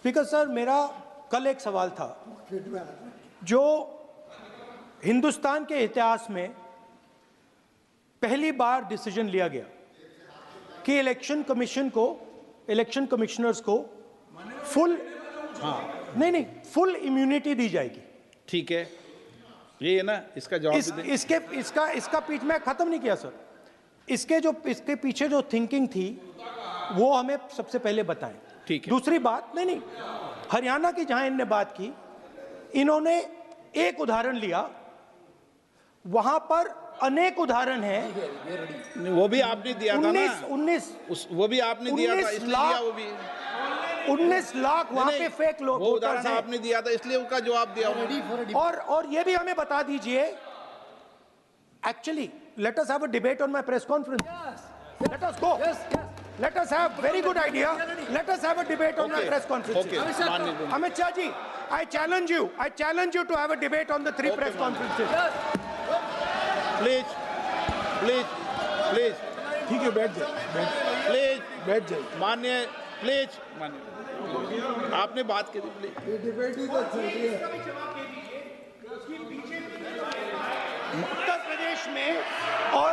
Speaker sir, मेरा कल एक सवाल था जो हिंदुस्तान के इतिहास में पहली बार डिसीजन लिया गया कि इलेक्शन कमिश्नर्स को फुल फुल इम्यूनिटी दी जाएगी। ठीक है, ये है ना, इसका जवाब इसका पीछ में खत्म नहीं किया सर। इसके पीछे जो थिंकिंग थी वो हमें सबसे पहले बताएं। ठीक है। दूसरी बात, नहीं, हरियाणा की जहां इन्होंने बात की, इन्होंने एक उदाहरण लिया, वहां पर अनेक उदाहरण हैं। वो भी आपने दिया था ना, 19 वो भी आपने दिया था, इसलिए दिया वो भी 19 लाख वहां पे फेक लोग, वो उदाहरण आपने दिया था, इसलिए उसका जवाब दिया। और ये भी हमें बता दीजिए, actually let us have a debate on my press conference. Let us go. Let us have very good idea. Let us have a debate on my press conference. Amit Shah ji, I challenge you to have a debate on the 3 press conferences. Please. ठीक है, बैठ जाइए। माननीय, please माननीय, आपने बात करी, please. Debate ही तो चल रही है। उत्तर प्रदेश में और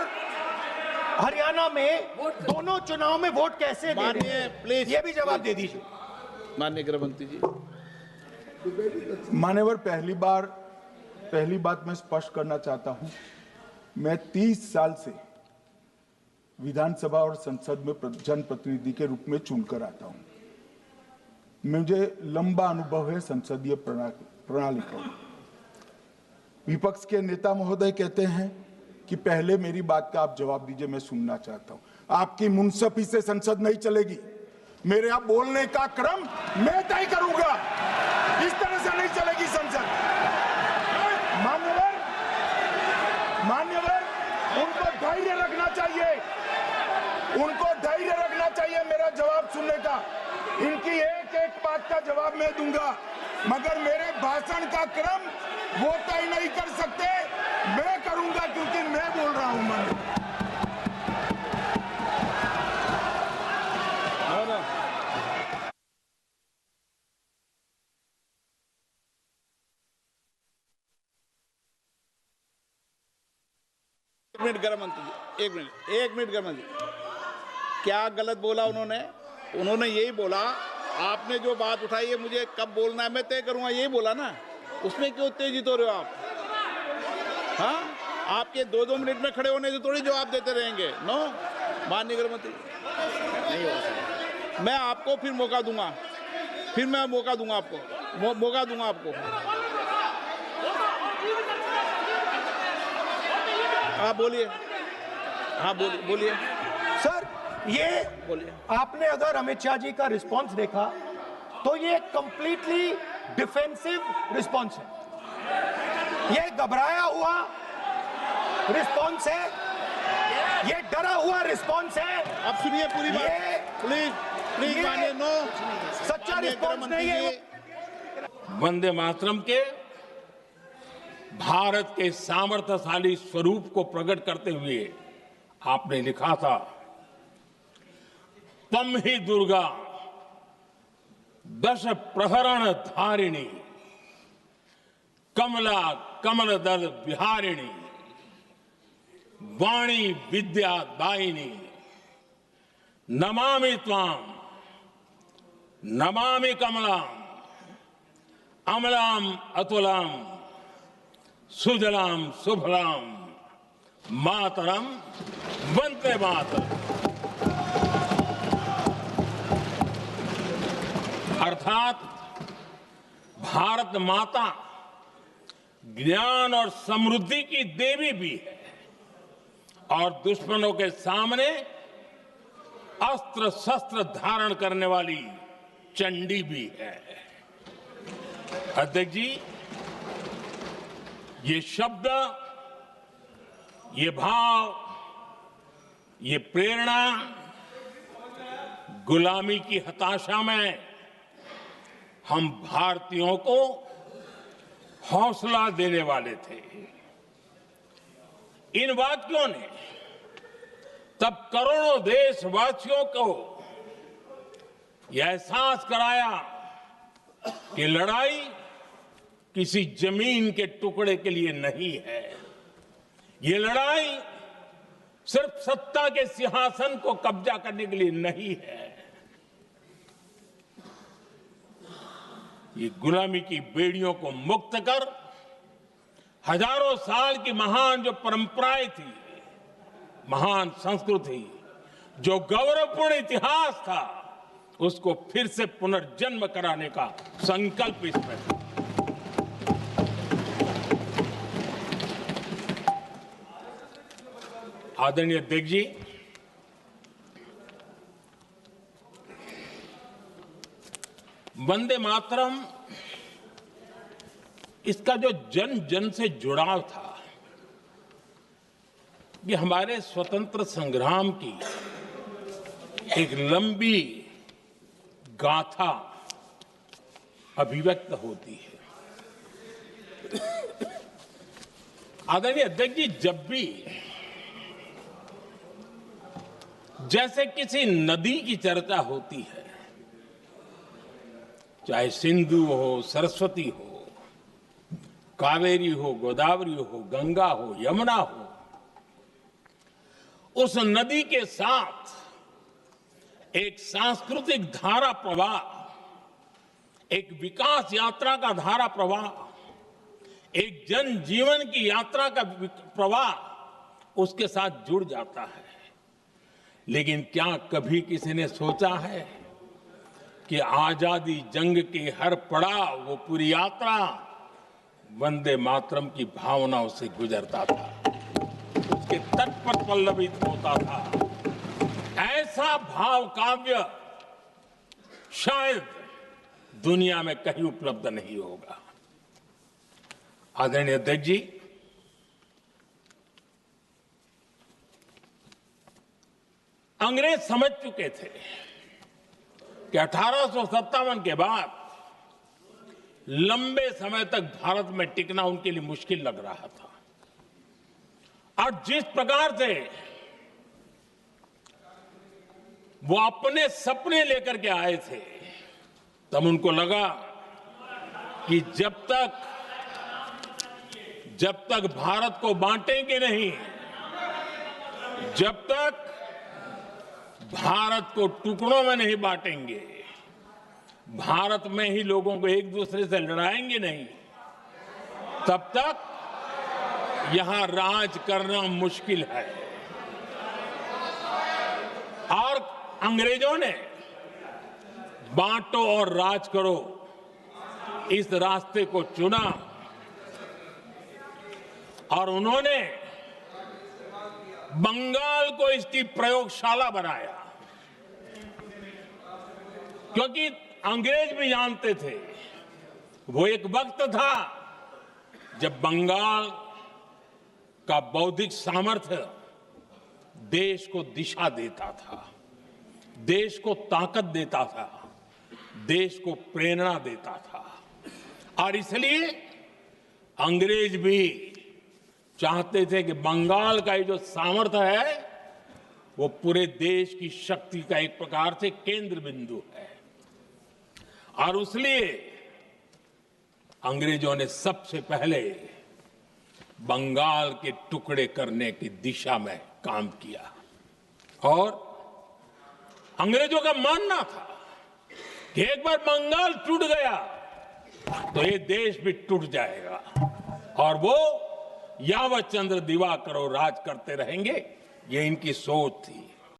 हरियाणा में दोनों चुनाव में वोट कैसे दे रहे हैं? प्लीज ये भी जवाब दे दीजिए। माननीय गृह मंत्री जी। मान्यवर, पहली बात मैं स्पष्ट करना चाहता हूं, मैं 30 साल से विधानसभा और संसद में जनप्रतिनिधि के रूप में चुनकर आता हूं। मुझे लंबा अनुभव है संसदीय प्रणाली का। विपक्ष के नेता महोदय कहते हैं कि पहले मेरी बात का आप जवाब दीजिए, मैं सुनना चाहता हूं। आपकी मुनसफी से संसद नहीं चलेगी। मेरे आप बोलने का क्रम मैं तय करूंगा, इस तरह से नहीं चलेगी संसद। मान्यवर, उनको धैर्य रखना चाहिए, मेरा जवाब सुनने का। इनकी एक बात का जवाब मैं दूंगा, मगर मेरे भाषण का क्रम वो तय नहीं कर सकते, मैं करूंगा, क्योंकि मैं बोल रहा हूं। एक मिनट गृह मंत्री जी, एक मिनट गृह मंत्री, क्या गलत बोला उन्होंने यही बोला, आपने जो बात उठाई है मुझे कब बोलना है मैं तय करूंगा, यही बोला ना, उसमें क्यों उत्तेजित हो रहे हो आप? हाँ, आपके 2-2 मिनट में खड़े होने से थोड़ी जवाब देते रहेंगे। नो, माननीय गृह मंत्री, नहीं हो सकता। मैं आपको फिर मौका दूंगा, आपको। हाँ बोलिए, बोलिए सर। ये बोलिए। आपने अगर अमित शाह जी का रिस्पांस देखा तो ये कंप्लीटली डिफेंसिव रिस्पांस है, ये घबराया हुआ रिस्पांस है, ये डरा हुआ रिस्पांस है। अब सुनिए पूरी बात, प्लीज मानिए। नो, सच्चा रिस्पांस नहीं है। वंदे मातरम के भारत के सामर्थ्यशाली स्वरूप को प्रकट करते हुए आपने लिखा था, तम ही दुर्गा दश प्रहरण धारिणी, कमला कमलदल विहारिणी, वाणी विद्या दायिनी, नमामि त्वाम, नमामि कमलाम, अमलाम अतुलाम, सुजलाम सुफलाम, मातरम वंदे मातरम। अर्थात भारत माता ज्ञान और समृद्धि की देवी भी है और दुश्मनों के सामने अस्त्र शस्त्र धारण करने वाली चंडी भी है। अध्यक्ष जी, ये शब्द, ये भाव, ये प्रेरणा गुलामी की हताशा में हम भारतीयों को हौसला देने वाले थे। इन वाक्यों ने तब करोड़ों देशवासियों को यह एहसास कराया कि लड़ाई किसी जमीन के टुकड़े के लिए नहीं है। ये लड़ाई सिर्फ सत्ता के सिंहासन को कब्जा करने के लिए नहीं है। ये गुलामी की बेड़ियों को मुक्त कर हजारों साल की महान जो परंपराएं थी, महान संस्कृति, जो गौरवपूर्ण इतिहास था, उसको फिर से पुनर्जन्म कराने का संकल्प इसमें था। आदरणीय अध्यक्ष जी, वंदे मातरम इसका जो जन जन से जुड़ाव था, ये हमारे स्वतंत्र संग्राम की एक लंबी गाथा अभिव्यक्त होती है। आदरणीय अध्यक्ष जी, जब भी जैसे किसी नदी की चर्चा होती है, चाहे सिंधु हो, सरस्वती हो, कावेरी हो, गोदावरी हो, गंगा हो, यमुना हो, उस नदी के साथ एक सांस्कृतिक धारा प्रवाह, एक विकास यात्रा का धारा प्रवाह, एक जन जीवन की यात्रा का प्रवाह उसके साथ जुड़ जाता है। लेकिन क्या कभी किसी ने सोचा है कि आजादी जंग के हर पड़ाव, वो पूरी यात्रा वंदे मातरम की भावनाओं से गुजरता था, उसके तट पर पल्लवित होता था। ऐसा भाव काव्य शायद दुनिया में कहीं उपलब्ध नहीं होगा। आदरणीय अध्यक्ष जी, अंग्रेज समझ चुके थे कि 1857 के बाद लंबे समय तक भारत में टिकना उनके लिए मुश्किल लग रहा था। और जिस प्रकार से वो अपने सपने लेकर के आए थे, तब उनको लगा कि जब तक भारत को बांटेंगे नहीं, जब तक भारत को टुकड़ों में नहीं बांटेंगे, भारत में ही लोगों को एक दूसरे से लड़ाएंगे नहीं, तब तक यहां राज करना मुश्किल है। और अंग्रेजों ने बांटो और राज करो इस रास्ते को चुना और उन्होंने बंगाल को इसकी प्रयोगशाला बनाया, क्योंकि अंग्रेज भी जानते थे वो एक वक्त था जब बंगाल का बौद्धिक सामर्थ्य देश को दिशा देता था, देश को ताकत देता था, देश को प्रेरणा देता था। और इसलिए अंग्रेज भी चाहते थे कि बंगाल का ये जो सामर्थ्य है वो पूरे देश की शक्ति का एक प्रकार से केंद्र बिंदु है। और इसलिए अंग्रेजों ने सबसे पहले बंगाल के टुकड़े करने की दिशा में काम किया। और अंग्रेजों का मानना था कि एक बार बंगाल टूट गया तो ये देश भी टूट जाएगा और वो यावत चंद्र दिवाकर राज करते रहेंगे, ये इनकी सोच थी।